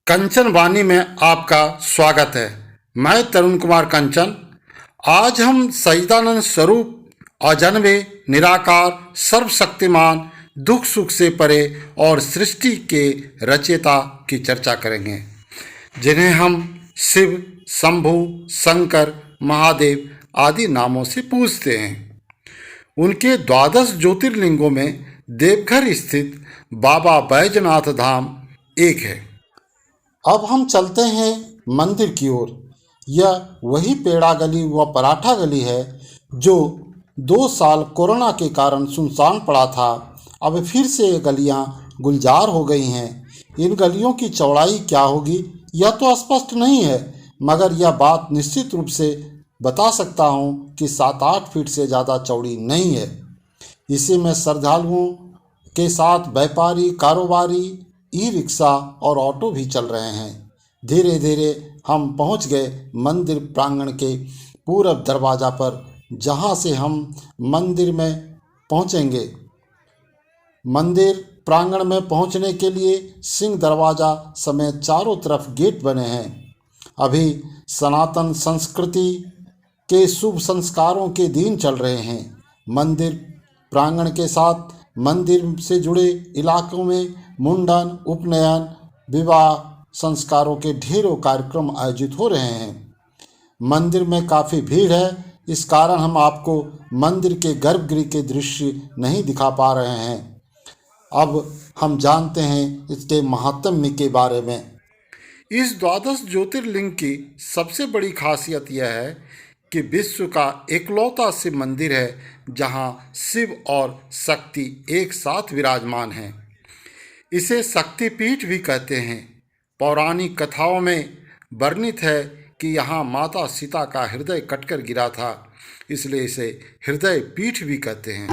कंचन वाणी में आपका स्वागत है। मैं तरुण कुमार कंचन। आज हम सच्चिदानंद स्वरूप अजन्मे, निराकार, सर्वशक्तिमान, दुख सुख से परे और सृष्टि के रचयिता की चर्चा करेंगे, जिन्हें हम शिव, शंभु, शंकर, महादेव आदि नामों से पूजते हैं। उनके 12 ज्योतिर्लिंगों में देवघर स्थित बाबा बैजनाथ धाम एक है। अब हम चलते हैं मंदिर की ओर। यह वही पेड़ा गली व पराठा गली है जो 2 साल कोरोना के कारण सुनसान पड़ा था। अब फिर से ये गलियां गुलजार हो गई हैं। इन गलियों की चौड़ाई क्या होगी यह तो स्पष्ट नहीं है, मगर यह बात निश्चित रूप से बता सकता हूँ कि 7-8 फीट से ज़्यादा चौड़ी नहीं है। इसी में श्रद्धालुओं के साथ व्यापारी, कारोबारी, ई रिक्शा और ऑटो भी चल रहे हैं। धीरे धीरे हम पहुंच गए मंदिर प्रांगण के पूर्व दरवाज़ा पर, जहां से हम मंदिर में पहुंचेंगे। मंदिर प्रांगण में पहुंचने के लिए सिंह दरवाज़ा समेत चारों तरफ गेट बने हैं। अभी सनातन संस्कृति के शुभ संस्कारों के दिन चल रहे हैं। मंदिर प्रांगण के साथ मंदिर से जुड़े इलाकों में मुंडन, उपनयन, विवाह संस्कारों के ढेरों कार्यक्रम आयोजित हो रहे हैं। मंदिर में काफ़ी भीड़ है, इस कारण हम आपको मंदिर के गर्भगृह के दृश्य नहीं दिखा पा रहे हैं। अब हम जानते हैं इसके महात्म्य के बारे में। इस 12 ज्योतिर्लिंग की सबसे बड़ी खासियत यह है कि विश्व का एकलौता शिव मंदिर है जहां शिव और शक्ति एक साथ विराजमान हैं। इसे शक्तिपीठ भी कहते हैं। पौराणिक कथाओं में वर्णित है कि यहाँ माता सीता का हृदय कटकर गिरा था, इसलिए इसे हृदय पीठ भी कहते हैं।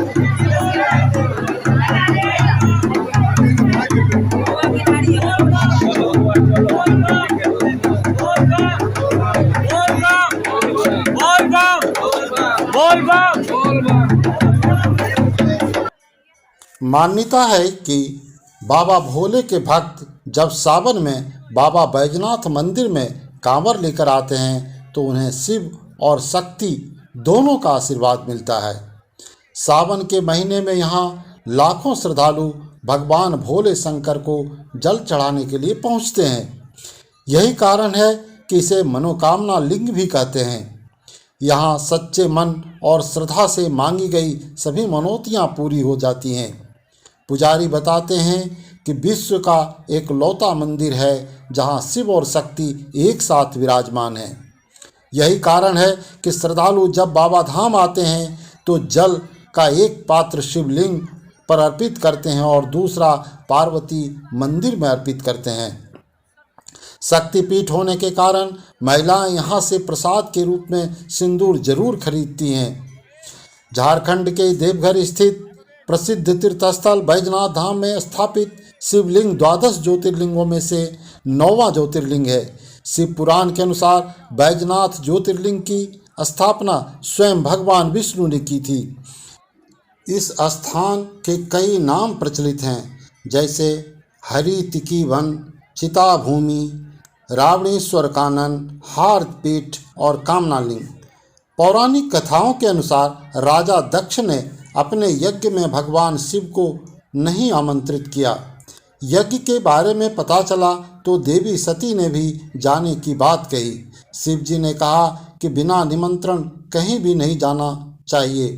मान्यता है कि बाबा भोले के भक्त जब सावन में बाबा बैजनाथ मंदिर में कांवर लेकर आते हैं तो उन्हें शिव और शक्ति दोनों का आशीर्वाद मिलता है। सावन के महीने में यहाँ लाखों श्रद्धालु भगवान भोले शंकर को जल चढ़ाने के लिए पहुँचते हैं। यही कारण है कि इसे मनोकामना लिंग भी कहते हैं। यहाँ सच्चे मन और श्रद्धा से मांगी गई सभी मनौतियाँ पूरी हो जाती हैं। पुजारी बताते हैं कि विश्व का एक लौता मंदिर है जहां शिव और शक्ति एक साथ विराजमान हैं। यही कारण है कि श्रद्धालु जब बाबा धाम आते हैं तो जल का एक पात्र शिवलिंग पर अर्पित करते हैं और दूसरा पार्वती मंदिर में अर्पित करते हैं। शक्तिपीठ होने के कारण महिलाएं यहां से प्रसाद के रूप में सिंदूर जरूर खरीदती हैं। झारखंड के देवघर स्थित प्रसिद्ध तीर्थस्थल बैजनाथ धाम में स्थापित शिवलिंग 12 ज्योतिर्लिंगों में से 9वां ज्योतिर्लिंग है। शिव पुराण के अनुसार बैजनाथ ज्योतिर्लिंग की स्थापना स्वयं भगवान विष्णु ने की थी। इस स्थान के कई नाम प्रचलित हैं, जैसे हरितिकी वन, चिता भूमि, रावणेश्वर कानन, हारपीठ और कामनालिंग। पौराणिक कथाओं के अनुसार राजा दक्ष ने अपने यज्ञ में भगवान शिव को नहीं आमंत्रित किया। यज्ञ के बारे में पता चला तो देवी सती ने भी जाने की बात कही। शिव जी ने कहा कि बिना निमंत्रण कहीं भी नहीं जाना चाहिए,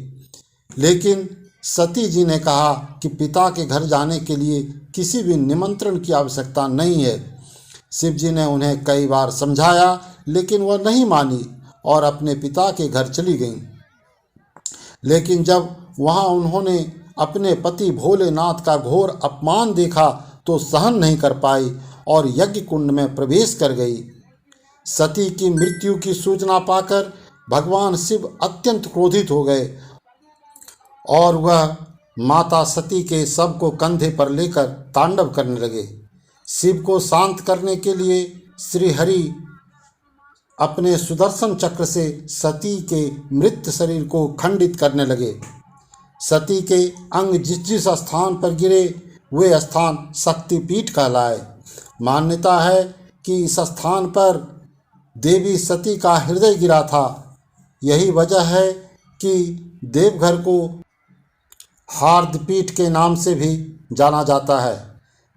लेकिन सती जी ने कहा कि पिता के घर जाने के लिए किसी भी निमंत्रण की आवश्यकता नहीं है। शिव जी ने उन्हें कई बार समझाया, लेकिन वह नहीं मानी और अपने पिता के घर चली गईं। लेकिन जब वहां उन्होंने अपने पति भोलेनाथ का घोर अपमान देखा तो सहन नहीं कर पाई और यज्ञ कुंड में प्रवेश कर गई। सती की मृत्यु की सूचना पाकर भगवान शिव अत्यंत क्रोधित हो गए और वह माता सती के शव को कंधे पर लेकर तांडव करने लगे। शिव को शांत करने के लिए श्री हरि अपने सुदर्शन चक्र से सती के मृत शरीर को खंडित करने लगे। सती के अंग जिस जिस स्थान पर गिरे वे स्थान शक्तिपीठ कहलाए। मान्यता है कि इस स्थान पर देवी सती का हृदय गिरा था। यही वजह है कि देवघर को हार्दपीठ के नाम से भी जाना जाता है।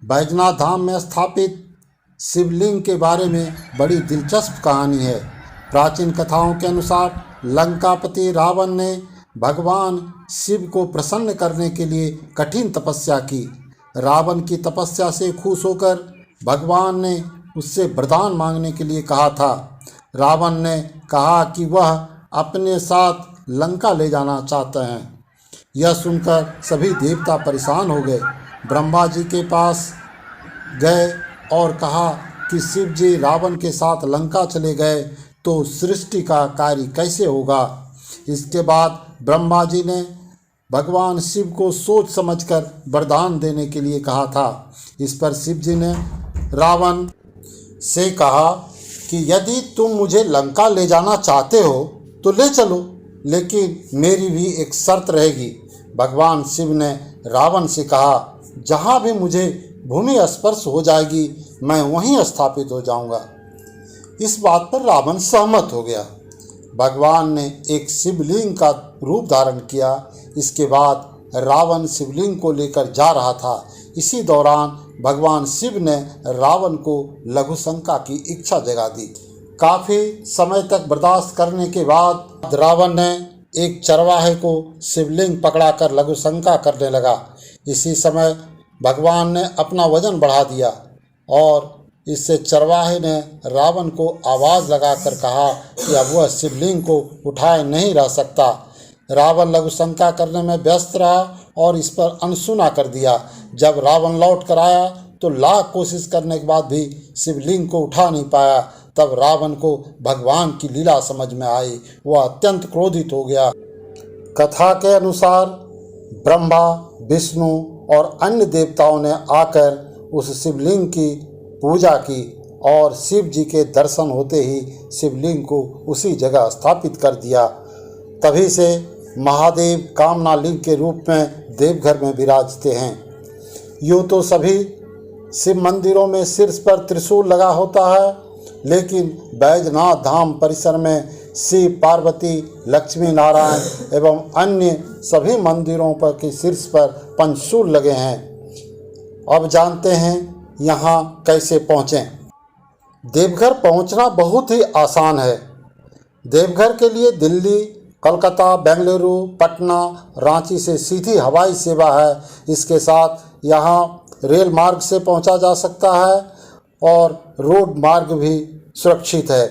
बैजनाथ धाम में स्थापित शिवलिंग के बारे में बड़ी दिलचस्प कहानी है। प्राचीन कथाओं के अनुसार लंकापति रावण ने भगवान शिव को प्रसन्न करने के लिए कठिन तपस्या की। रावण की तपस्या से खुश होकर भगवान ने उससे वरदान मांगने के लिए कहा था। रावण ने कहा कि वह अपने साथ लंका ले जाना चाहते हैं। यह सुनकर सभी देवता परेशान हो गए। ब्रह्मा जी के पास गए और कहा कि शिव जी रावण के साथ लंका चले गए तो सृष्टि का कार्य कैसे होगा। इसके बाद ब्रह्मा जी ने भगवान शिव को सोच समझकर वरदान देने के लिए कहा था। इस पर शिव जी ने रावण से कहा कि यदि तुम मुझे लंका ले जाना चाहते हो तो ले चलो, लेकिन मेरी भी एक शर्त रहेगी। भगवान शिव ने रावण से कहा, जहाँ भी मुझे भूमि स्पर्श हो जाएगी मैं वहीं स्थापित हो जाऊंगा। इस बात पर रावण सहमत हो गया। भगवान ने एक शिवलिंग का रूप धारण किया। इसके बाद रावण शिवलिंग को लेकर जा रहा था। इसी दौरान भगवान शिव ने रावण को लघु शंका की इच्छा जगा दी। काफ़ी समय तक बर्दाश्त करने के बाद रावण ने एक चरवाहे को शिवलिंग पकड़ाकर लघु शंका करने लगा। इसी समय भगवान ने अपना वजन बढ़ा दिया और इससे चरवाहे ने रावण को आवाज़ लगाकर कहा कि अब वह शिवलिंग को उठाए नहीं रह सकता। रावण लघु शंका करने में व्यस्त रहा और इस पर अनसुना कर दिया। जब रावण लौट कर आया तो लाख कोशिश करने के बाद भी शिवलिंग को उठा नहीं पाया। तब रावण को भगवान की लीला समझ में आई। वह अत्यंत क्रोधित हो गया। कथा के अनुसार ब्रह्मा, विष्णु और अन्य देवताओं ने आकर उस शिवलिंग की पूजा की और शिव जी के दर्शन होते ही शिवलिंग को उसी जगह स्थापित कर दिया। तभी से महादेव कामना लिंग के रूप में देवघर में विराजते हैं। यूँ तो सभी शिव मंदिरों में शीर्ष पर त्रिशूल लगा होता है, लेकिन बैजनाथ धाम परिसर में शिव, पार्वती, लक्ष्मी नारायण एवं अन्य सभी मंदिरों पर के शीर्ष पर पंचशूल लगे हैं। अब जानते हैं यहाँ कैसे पहुँचें। देवघर पहुँचना बहुत ही आसान है। देवघर के लिए दिल्ली, कलकत्ता, बेंगलुरु, पटना, रांची से सीधी हवाई सेवा है। इसके साथ यहाँ रेल मार्ग से पहुँचा जा सकता है और रोड मार्ग भी सुरक्षित है।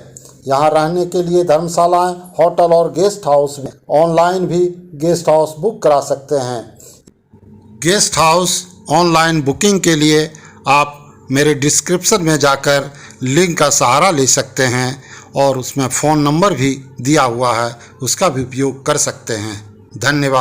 यहाँ रहने के लिए धर्मशालाएं, होटल और गेस्ट हाउस में ऑनलाइन भी गेस्ट हाउस बुक करा सकते हैं। गेस्ट हाउस ऑनलाइन बुकिंग के लिए आप मेरे डिस्क्रिप्शन में जाकर लिंक का सहारा ले सकते हैं और उसमें फ़ोन नंबर भी दिया हुआ है, उसका भी उपयोग कर सकते हैं। धन्यवाद।